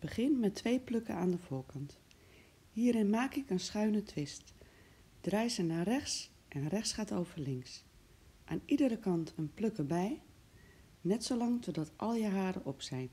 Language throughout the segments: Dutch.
Begin met 2 plukken aan de voorkant. Hierin maak ik een schuine twist. Draai ze naar rechts en rechts gaat over links. Aan iedere kant een pluk erbij, net zolang totdat al je haren op zijn.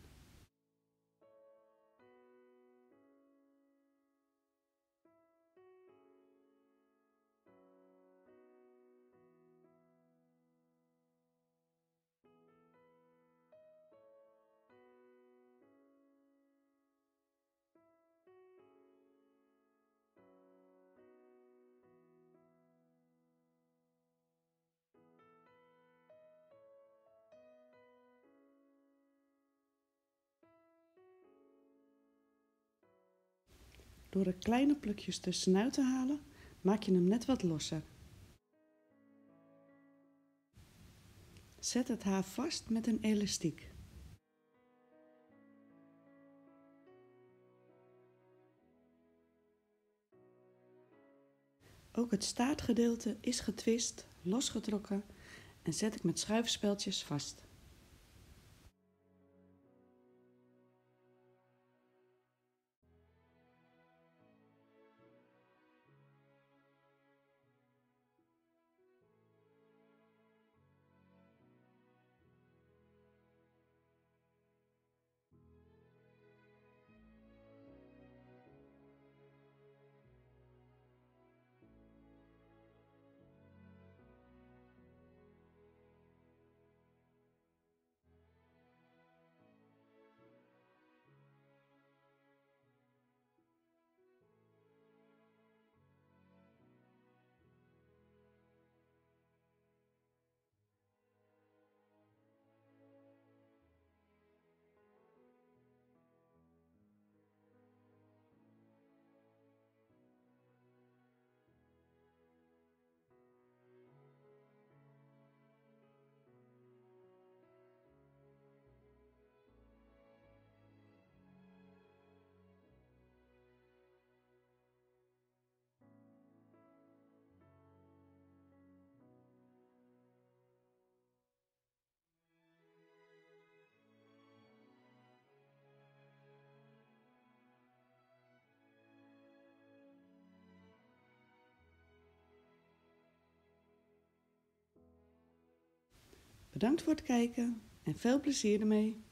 Door er kleine plukjes tussenuit te halen, maak je hem net wat losser. Zet het haar vast met een elastiek. Ook het staartgedeelte is getwist, losgetrokken en zet ik met schuifspeldjes vast. Bedankt voor het kijken en veel plezier ermee!